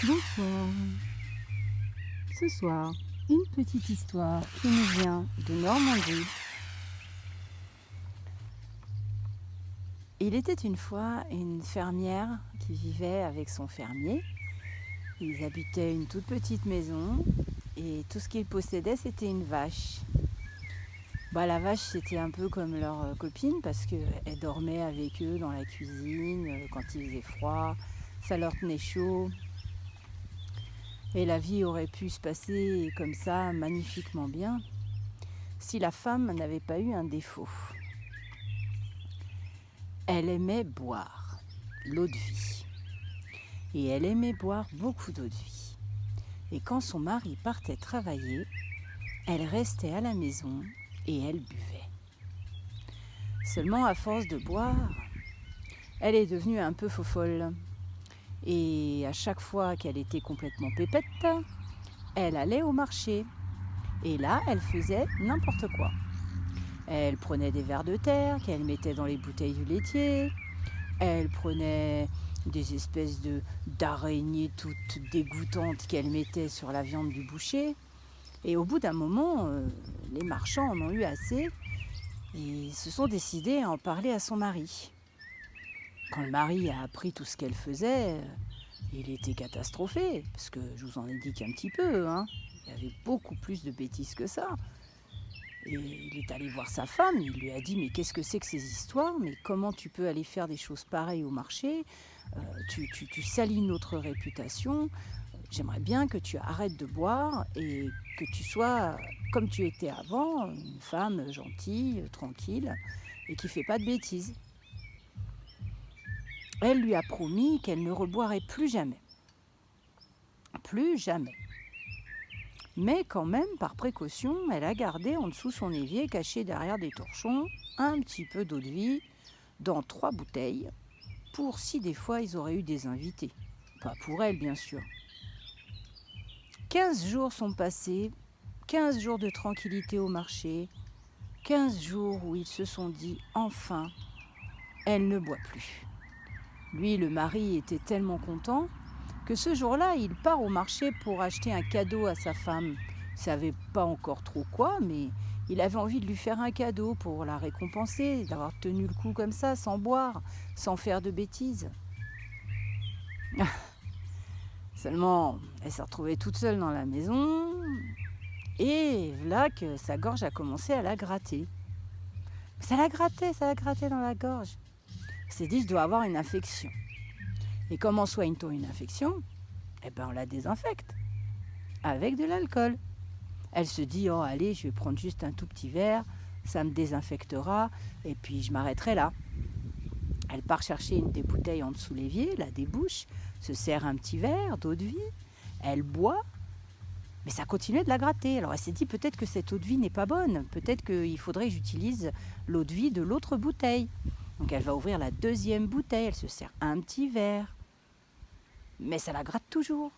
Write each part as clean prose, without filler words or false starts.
Bonsoir. Ce soir, une petite histoire qui nous vient de Normandie. Il était une fois une fermière qui vivait avec son fermier. Ils habitaient une toute petite maison et tout ce qu'ils possédaient, c'était une vache. La vache, c'était un peu comme leur copine parce qu'elle dormait avec eux dans la cuisine quand il faisait froid, ça leur tenait chaud. Et la vie aurait pu se passer comme ça magnifiquement bien si la femme n'avait pas eu un défaut. Elle aimait boire l'eau de vie. Et elle aimait boire beaucoup d'eau de vie. Et quand son mari partait travailler, elle restait à la maison et elle buvait. Seulement à force de boire, elle est devenue un peu fofolle. Et à chaque fois qu'elle était complètement pépette, elle allait au marché. Et là, elle faisait n'importe quoi. Elle prenait des vers de terre qu'elle mettait dans les bouteilles du laitier. Elle prenait des espèces d'araignées toutes dégoûtantes qu'elle mettait sur la viande du boucher. Et au bout d'un moment, les marchands en ont eu assez et se sont décidés à en parler à son mari. Quand le mari a appris tout ce qu'elle faisait, il était catastrophé, parce que je vous en ai dit qu'un petit peu, hein. Il y avait beaucoup plus de bêtises que ça. Et il est allé voir sa femme, il lui a dit « Mais qu'est-ce que c'est que ces histoires? Mais comment tu peux aller faire des choses pareilles au marché? Tu salis notre réputation. J'aimerais bien que tu arrêtes de boire et que tu sois comme tu étais avant, une femme gentille, tranquille et qui ne fait pas de bêtises. » Elle lui a promis qu'elle ne reboirait plus jamais. Plus jamais. Mais quand même, par précaution, elle a gardé en dessous son évier, caché derrière des torchons, un petit peu d'eau de vie dans 3 bouteilles, pour si des fois ils auraient eu des invités. Pas pour elle, bien sûr. 15 jours sont passés, 15 jours de tranquillité au marché, 15 jours où ils se sont dit « Enfin, elle ne boit plus ». Lui, le mari, était tellement content que ce jour-là, il part au marché pour acheter un cadeau à sa femme. Il ne savait pas encore trop quoi, mais il avait envie de lui faire un cadeau pour la récompenser, d'avoir tenu le coup comme ça, sans boire, sans faire de bêtises. Seulement, elle s'est retrouvée toute seule dans la maison, et voilà que sa gorge a commencé à la gratter. Ça la grattait dans la gorge. Elle s'est dit, je dois avoir une infection. Et comment soigne-t-on une infection? On la désinfecte avec de l'alcool. Elle se dit, oh allez, je vais prendre juste un tout petit verre, ça me désinfectera, et puis je m'arrêterai là. Elle part chercher une des bouteilles en dessous l'évier, la débouche, se sert un petit verre d'eau de vie, elle boit, mais ça continuait de la gratter. Alors elle s'est dit, peut-être que cette eau de vie n'est pas bonne, peut-être qu'il faudrait que j'utilise l'eau de vie de l'autre bouteille. Donc elle va ouvrir la 2e bouteille, elle se sert un petit verre, mais ça la gratte toujours.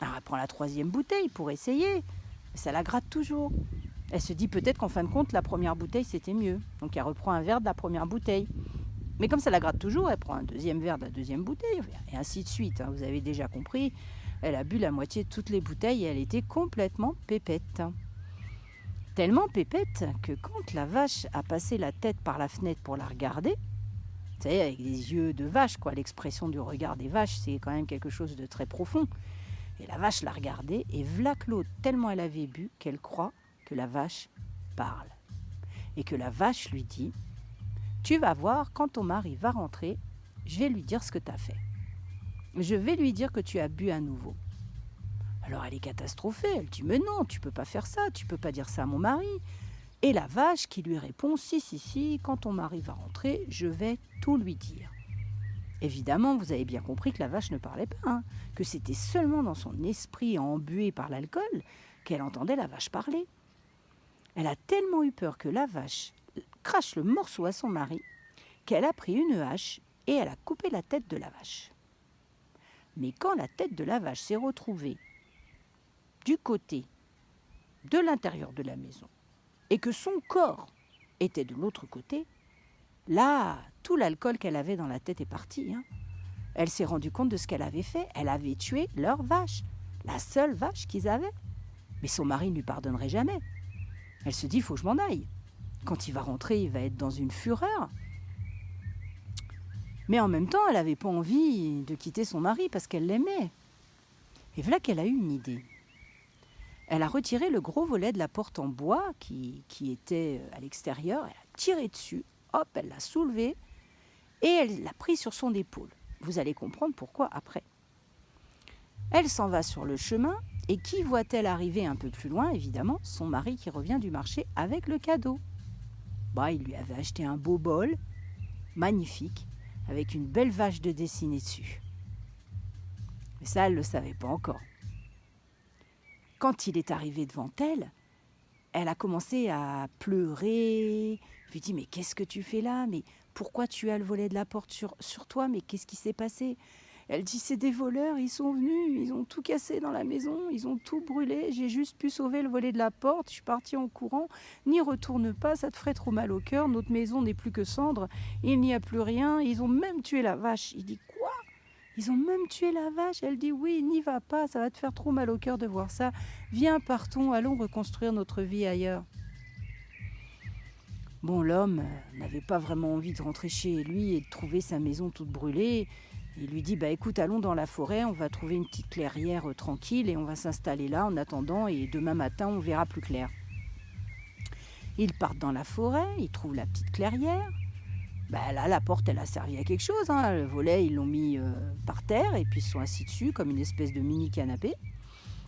Alors elle prend la 3e bouteille pour essayer, mais ça la gratte toujours. Elle se dit peut-être qu'en fin de compte, la première bouteille, c'était mieux. Donc elle reprend un verre de la première bouteille. Mais comme ça la gratte toujours, elle prend un 2e verre de la 2e bouteille, et ainsi de suite. Vous avez déjà compris, elle a bu la moitié de toutes les bouteilles et elle était complètement pépette. Tellement pépette que quand la vache a passé la tête par la fenêtre pour la regarder, vous savez, avec des yeux de vache, quoi, l'expression du regard des vaches, c'est quand même quelque chose de très profond. Et la vache l'a regardée, et v'là que l'autre, tellement elle avait bu, qu'elle croit que la vache parle. Et que la vache lui dit « Tu vas voir, quand ton mari va rentrer, je vais lui dire ce que tu as fait. Je vais lui dire que tu as bu à nouveau. » Alors elle est catastrophée, elle dit « Mais non, tu peux pas faire ça, tu peux pas dire ça à mon mari. » Et la vache qui lui répond « Si, quand ton mari va rentrer, je vais tout lui dire. » Évidemment, vous avez bien compris que la vache ne parlait pas, que c'était seulement dans son esprit embué par l'alcool qu'elle entendait la vache parler. Elle a tellement eu peur que la vache crache le morceau à son mari qu'elle a pris une hache et elle a coupé la tête de la vache. Mais quand la tête de la vache s'est retrouvée du côté de l'intérieur de la maison et que son corps était de l'autre côté, là, tout l'alcool qu'elle avait dans la tête est parti. Elle s'est rendue compte de ce qu'elle avait fait. Elle avait tué leur vache, la seule vache qu'ils avaient. Mais son mari ne lui pardonnerait jamais. Elle se dit, il faut que je m'en aille. Quand il va rentrer, il va être dans une fureur. Mais en même temps, elle n'avait pas envie de quitter son mari parce qu'elle l'aimait. Et voilà qu'elle a eu une idée. Elle a retiré le gros volet de la porte en bois qui était à l'extérieur. Elle a tiré dessus, hop, elle l'a soulevé et elle l'a pris sur son épaule. Vous allez comprendre pourquoi après. Elle s'en va sur le chemin et qui voit-elle arriver un peu plus loin? Évidemment, son mari qui revient du marché avec le cadeau. Il lui avait acheté un beau bol, magnifique, avec une belle vache de dessinée dessus. Mais ça, elle ne le savait pas encore. Quand il est arrivé devant elle, elle a commencé à pleurer. Je lui dis, mais qu'est-ce que tu fais là? Mais pourquoi tu as le volet de la porte sur toi? Mais qu'est-ce qui s'est passé? Elle dit, c'est des voleurs, ils sont venus, ils ont tout cassé dans la maison, ils ont tout brûlé, j'ai juste pu sauver le volet de la porte, je suis partie en courant, n'y retourne pas, ça te ferait trop mal au cœur, notre maison n'est plus que cendre, il n'y a plus rien, ils ont même tué la vache. Il dit, quoi? Ils ont même tué la vache? Elle dit, oui, n'y va pas, ça va te faire trop mal au cœur de voir ça, viens, partons, allons reconstruire notre vie ailleurs. Bon, l'homme n'avait pas vraiment envie de rentrer chez lui et de trouver sa maison toute brûlée. Il lui dit, écoute, allons dans la forêt, on va trouver une petite clairière tranquille et on va s'installer là en attendant et demain matin, on verra plus clair. Ils partent dans la forêt, ils trouvent la petite clairière. Là, la porte, elle a servi à quelque chose. Le volet, ils l'ont mis par terre et puis ils se sont assis dessus comme une espèce de mini canapé.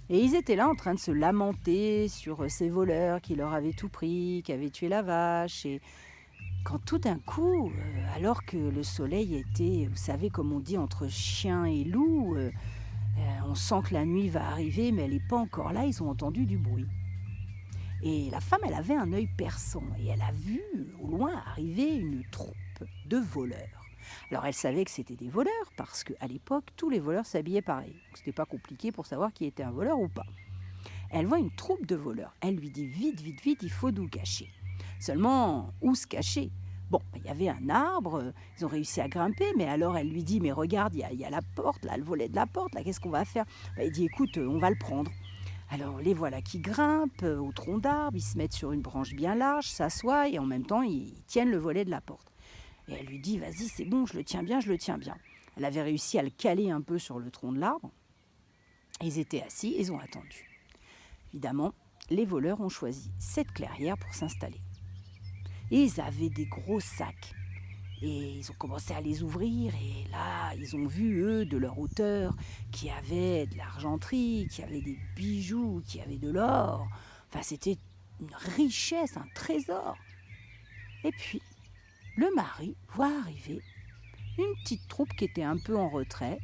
Et ils étaient là en train de se lamenter sur ces voleurs qui leur avaient tout pris, qui avaient tué la vache. Et quand tout d'un coup, alors que le soleil était, vous savez, comme on dit, entre chien et loup, on sent que la nuit va arriver, mais elle n'est pas encore là, ils ont entendu du bruit. Et la femme, elle avait un œil perçant et elle a vu au loin arriver une troupe de voleurs. Alors elle savait que c'était des voleurs parce qu'à l'époque, tous les voleurs s'habillaient pareil. Donc c'était pas compliqué pour savoir qui était un voleur ou pas. Elle voit une troupe de voleurs. Elle lui dit, vite, vite, vite, il faut nous cacher. Seulement, où se cacher? Il y avait un arbre, ils ont réussi à grimper, mais alors elle lui dit, mais regarde, il y a la porte, là, le volet de la porte, là, qu'est-ce qu'on va faire? Elle dit, écoute, on va le prendre. Alors les voilà qui grimpent au tronc d'arbre, ils se mettent sur une branche bien large, s'assoient et en même temps, ils tiennent le volet de la porte. Et elle lui dit, vas-y, c'est bon, je le tiens bien, je le tiens bien. Elle avait réussi à le caler un peu sur le tronc de l'arbre. Ils étaient assis, ils ont attendu. Évidemment, les voleurs ont choisi cette clairière pour s'installer. Et ils avaient des gros sacs. Et ils ont commencé à les ouvrir. Et là, ils ont vu, eux, de leur hauteur, qu'il y avait de l'argenterie, qu'il y avait des bijoux, qu'il y avait de l'or. Enfin, c'était une richesse, un trésor. Et puis, le mari voit arriver une petite troupe qui était un peu en retrait,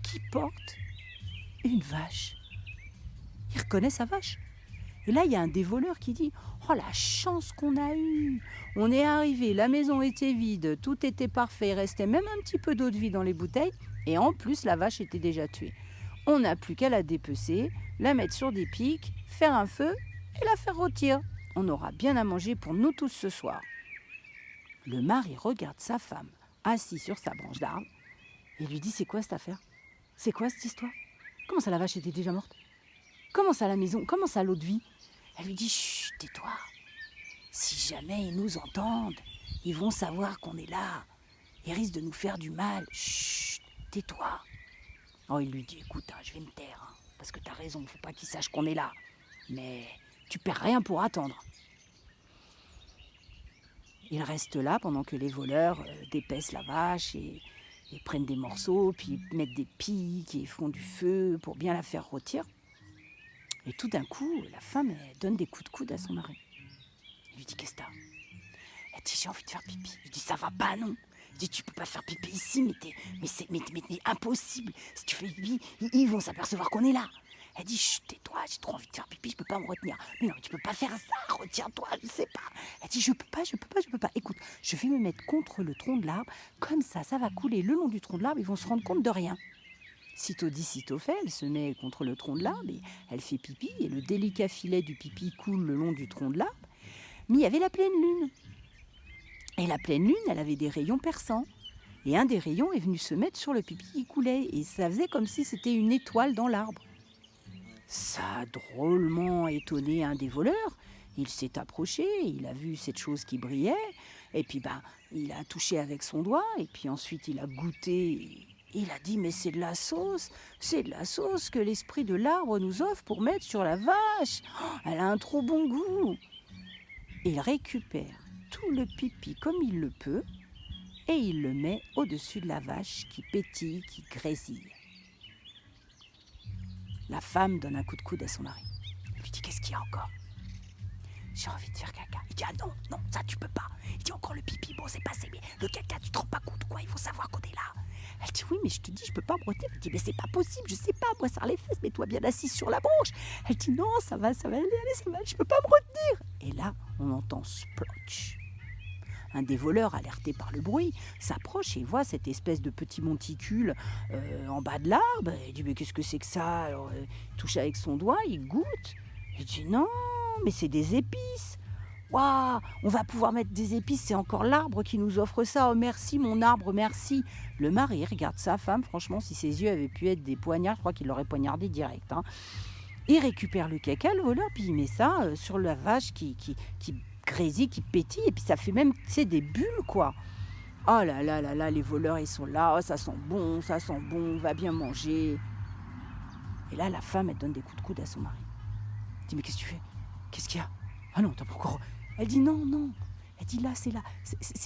qui porte une vache. Il reconnaît sa vache. Et là, il y a un des voleurs qui dit, oh la chance qu'on a eue. On est arrivé, la maison était vide, tout était parfait, il restait même un petit peu d'eau de vie dans les bouteilles, et en plus, la vache était déjà tuée. On n'a plus qu'à la dépecer, la mettre sur des pics, faire un feu et la faire rôtir. On aura bien à manger pour nous tous ce soir. Le mari regarde sa femme, assise sur sa branche d'arbre, et lui dit, c'est quoi cette affaire? C'est quoi cette histoire? Comment ça, la vache était déjà morte? Comment ça, la maison? Comment ça, l'eau de vie? Elle lui dit, chut, tais-toi. Si jamais ils nous entendent, ils vont savoir qu'on est là. Ils risquent de nous faire du mal. Chut, tais-toi. Il lui dit, écoute, je vais me taire, parce que t'as raison, faut pas qu'ils sachent qu'on est là. Mais tu perds rien pour attendre. Il reste là pendant que les voleurs dépècent la vache et prennent des morceaux, puis mettent des pics et font du feu pour bien la faire rôtir. Et tout d'un coup, la femme elle donne des coups de coude à son mari. Il lui dit, qu'est-ce que t'as? Elle dit, j'ai envie de faire pipi. Il dit, ça va pas, non? Il dit, tu peux pas faire pipi ici, mais c'est impossible. Si tu fais pipi, ils vont s'apercevoir qu'on est là. Elle dit, chut, tais-toi, j'ai trop envie de faire pipi, je peux pas me retenir. Mais non, tu peux pas faire ça, retiens-toi, je sais pas. Elle dit, je peux pas. Écoute, je vais me mettre contre le tronc de l'arbre, comme ça va couler le long du tronc de l'arbre, ils vont se rendre compte de rien. Sitôt dit, sitôt fait, elle se met contre le tronc de l'arbre et elle fait pipi et le délicat filet du pipi coule le long du tronc de l'arbre. Mais il y avait la pleine lune. Et la pleine lune, elle avait des rayons perçants. et un des rayons est venu se mettre sur le pipi qui coulait, et ça faisait comme si c'était une étoile dans l'arbre. Ça a drôlement étonné un des voleurs. Il s'est approché, il a vu cette chose qui brillait, et puis il a touché avec son doigt, et puis ensuite il a goûté. Il a dit, mais c'est de la sauce que l'esprit de l'arbre nous offre pour mettre sur la vache. Oh, elle a un trop bon goût. Il récupère tout le pipi comme il le peut, et il le met au-dessus de la vache qui pétille, qui grésille. La femme donne un coup de coude à son mari. Elle lui dit, qu'est-ce qu'il y a encore ? J'ai envie de faire caca. Il dit, ah non, ça tu peux pas. Il dit, encore le pipi, bon c'est passé, mais le caca, tu te rends pas compte quoi, il faut savoir qu'on est là. Elle dit, oui, mais je te dis, je peux pas me retenir. Il dit, mais c'est pas possible, je sais pas, moi, serre les fesses, mets-toi bien assise sur la branche. Elle dit, non, ça va aller, ça va, je peux pas me retenir. Et là, on entend splotch. Un des voleurs, alerté par le bruit, s'approche et voit cette espèce de petit monticule en bas de l'arbre. Il dit, mais qu'est-ce que c'est que ça ? Alors, il touche avec son doigt, il goûte. Il dit, non, mais c'est des épices. Waouh, on va pouvoir mettre des épices, c'est encore l'arbre qui nous offre ça. Oh merci mon arbre, merci. Le mari regarde sa femme, franchement, si ses yeux avaient pu être des poignards, je crois qu'il l'aurait poignardé direct. Il récupère le caca, le voleur, puis il met ça sur la vache qui grésille, qui pétille, et puis ça fait même, des bulles, quoi. Oh là là là là, les voleurs, ils sont là, oh, ça sent bon, on va bien manger. Et là, la femme, elle donne des coups de coude à son mari. Elle dit, mais qu'est-ce que tu fais ? Qu'est-ce qu'il y a ? Ah non, t'as pas encore... Elle dit non. Elle dit là, c'est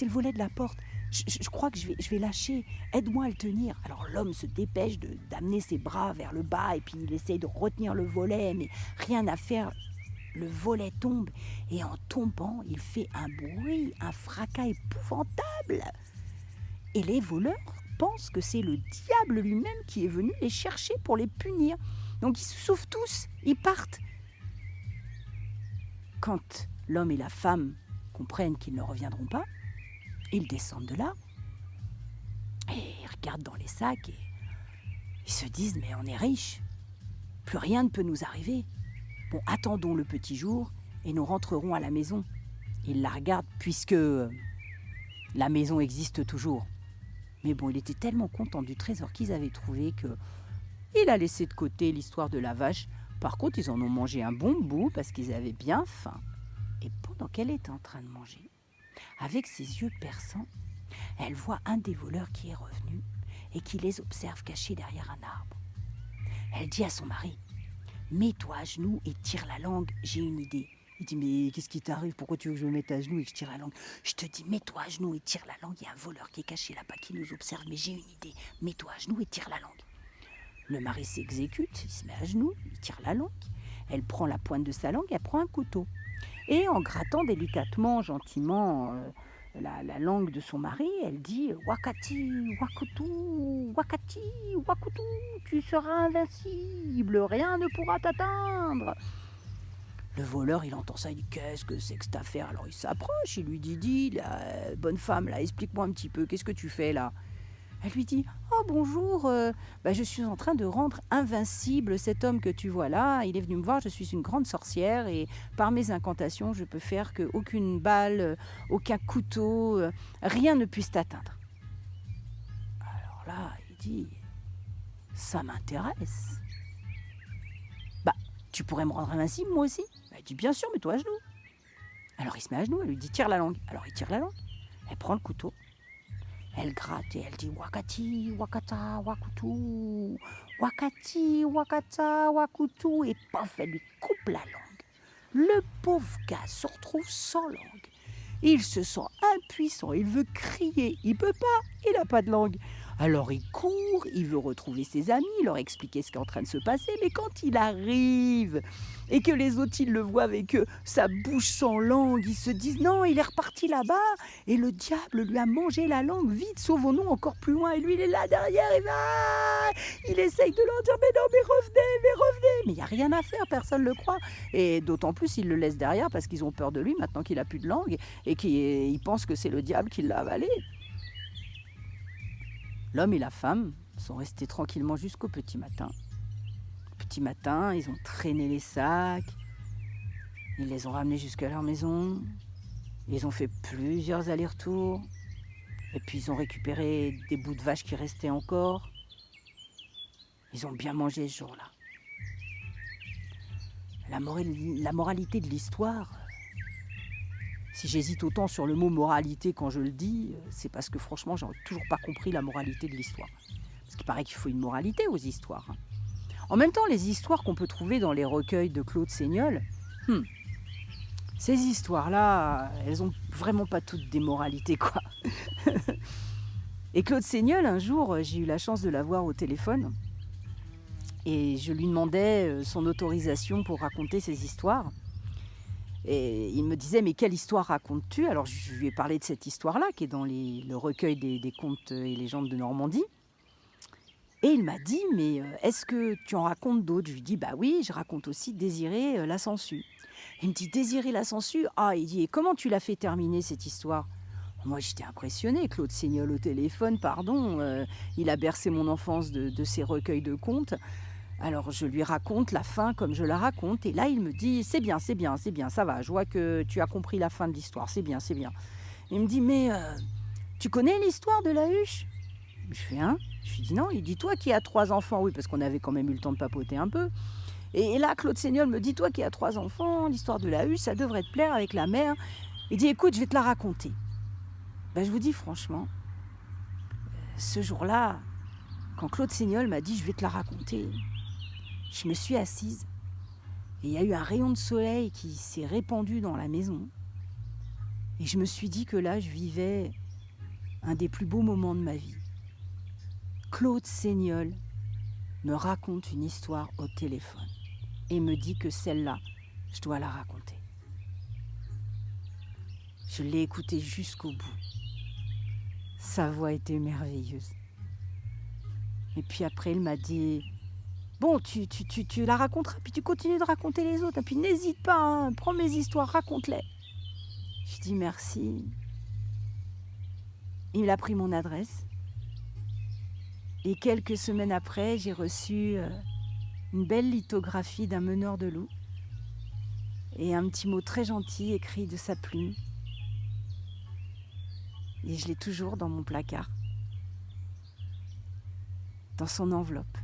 le volet de la porte. Je crois que je vais lâcher. Aide-moi à le tenir. Alors l'homme se dépêche d'amener ses bras vers le bas et puis il essaye de retenir le volet, mais rien à faire. Le volet tombe et en tombant, il fait un bruit, un fracas épouvantable. Et les voleurs pensent que c'est le diable lui-même qui est venu les chercher pour les punir. Donc ils se sauvent tous, ils partent. Quand l'homme et la femme comprennent qu'ils ne reviendront pas, ils descendent de là et ils regardent dans les sacs et ils se disent, mais on est riches, plus rien ne peut nous arriver. Bon, attendons le petit jour et nous rentrerons à la maison. Ils la regardent puisque la maison existe toujours. Mais bon, il était tellement content du trésor qu'ils avaient trouvé qu'il a laissé de côté l'histoire de la vache. Par contre, ils en ont mangé un bon bout parce qu'ils avaient bien faim. Et pendant qu'elle est en train de manger, avec ses yeux perçants, elle voit un des voleurs qui est revenu et qui les observe cachés derrière un arbre. Elle dit à son mari, « Mets-toi à genoux et tire la langue, j'ai une idée. » Il dit, « Mais qu'est-ce qui t'arrive ? Pourquoi tu veux que je me mette à genoux et que je tire la langue ? » « Je te dis, mets-toi à genoux et tire la langue, il y a un voleur qui est caché là-bas qui nous observe, mais j'ai une idée. Mets-toi à genoux et tire la langue. » Le mari s'exécute, il se met à genoux, il tire la langue. Elle prend la pointe de sa langue, elle prend un couteau. Et en grattant délicatement, gentiment, la langue de son mari, elle dit « Wakati, wakutu, wakati, wakutu, tu seras invincible, rien ne pourra t'atteindre. » Le voleur, il entend ça, il dit « Qu'est-ce que c'est que cette affaire ?» Alors il s'approche, il lui dit « Dis, la bonne femme, là, explique-moi un petit peu, qu'est-ce que tu fais là ?» Elle lui dit « Oh bonjour, je suis en train de rendre invincible cet homme que tu vois là. Il est venu me voir, je suis une grande sorcière et par mes incantations, je peux faire qu'aucune balle, aucun couteau, rien ne puisse t'atteindre. » Alors là, il dit « Ça m'intéresse. Tu pourrais me rendre invincible moi aussi ?» Elle dit « Bien sûr, mets-toi à genoux. » Alors il se met à genoux, elle lui dit « Tire la langue. » Alors il tire la langue, elle prend le couteau. Elle gratte et elle dit « Wakati, wakata, wakutu, wakati, wakata, wakutu » et paf, elle lui coupe la langue. Le pauvre gars se retrouve sans langue. Il se sent impuissant, il veut crier, il peut pas, il n'a pas de langue. Alors il court, il veut retrouver ses amis, leur expliquer ce qui est en train de se passer, mais quand il arrive et que les autres ils le voient avec sa bouche sans langue, ils se disent non, il est reparti là-bas et le diable lui a mangé la langue, vite, sauvons-nous encore plus loin. Et lui il est là derrière, il essaye de leur dire mais non, mais revenez, mais il n'y a rien à faire, personne ne le croit. Et d'autant plus ils le laissent derrière parce qu'ils ont peur de lui maintenant qu'il n'a plus de langue et qu'ils pensent que c'est le diable qui l'a avalé. L'homme et la femme sont restés tranquillement jusqu'au petit matin. Au petit matin, ils ont traîné les sacs, ils les ont ramenés jusqu'à leur maison, ils ont fait plusieurs allers-retours. Et puis ils ont récupéré des bouts de vache qui restaient encore. Ils ont bien mangé ce jour-là. La moralité de l'histoire, si j'hésite autant sur le mot moralité quand je le dis, c'est parce que franchement, j'ai toujours pas compris la moralité de l'histoire. Parce qu'il paraît qu'il faut une moralité aux histoires. En même temps, les histoires qu'on peut trouver dans les recueils de Claude Seignol, ces histoires-là, elles ont vraiment pas toutes des moralités, quoi. Et Claude Seignol, un jour, j'ai eu la chance de l'avoir au téléphone. Et je lui demandais son autorisation pour raconter ses histoires. Et il me disait, mais quelle histoire racontes-tu? Alors je lui ai parlé de cette histoire-là, qui est dans le recueil des contes et légendes de Normandie. Et il m'a dit, mais est-ce que tu en racontes d'autres? Je lui dis, bah oui, je raconte aussi Désiré la Sangsue. Il me dit, Désiré la Sangsue? Ah, il dit, et comment tu l'as fait terminer cette histoire? Moi, j'étais impressionnée. Claude Seignol au téléphone, pardon. Il a bercé mon enfance de ses recueils de contes. Alors, je lui raconte la fin comme je la raconte. Et là, il me dit, c'est bien, c'est bien, c'est bien, ça va. Je vois que tu as compris la fin de l'histoire. C'est bien, c'est bien. Il me dit, mais tu connais l'histoire de la huche? Je fais, hein? Je lui dis, non. Il dit, toi qui as 3 enfants. Oui, parce qu'on avait quand même eu le temps de papoter un peu. Et là, Claude Seignol me dit, toi qui as 3 enfants, l'histoire de la huche, ça devrait te plaire avec la mère. Il dit, écoute, je vais te la raconter. Ben, je vous dis franchement, ce jour-là, quand Claude Seignol m'a dit, je vais te la raconter, je me suis assise et il y a eu un rayon de soleil qui s'est répandu dans la maison. Et je me suis dit que là, je vivais un des plus beaux moments de ma vie. Claude Seignol me raconte une histoire au téléphone et me dit que celle-là, je dois la raconter. Je l'ai écoutée jusqu'au bout. Sa voix était merveilleuse. Et puis après, il m'a dit... Bon, tu la raconteras, puis tu continues de raconter les autres. Et puis n'hésite pas, hein, prends mes histoires, raconte-les. Je dis merci. Il a pris mon adresse. Et quelques semaines après, j'ai reçu une belle lithographie d'un meneur de loup. Et un petit mot très gentil écrit de sa plume. Et je l'ai toujours dans mon placard. Dans son enveloppe.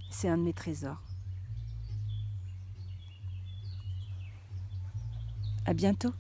C'est un de mes trésors. À bientôt.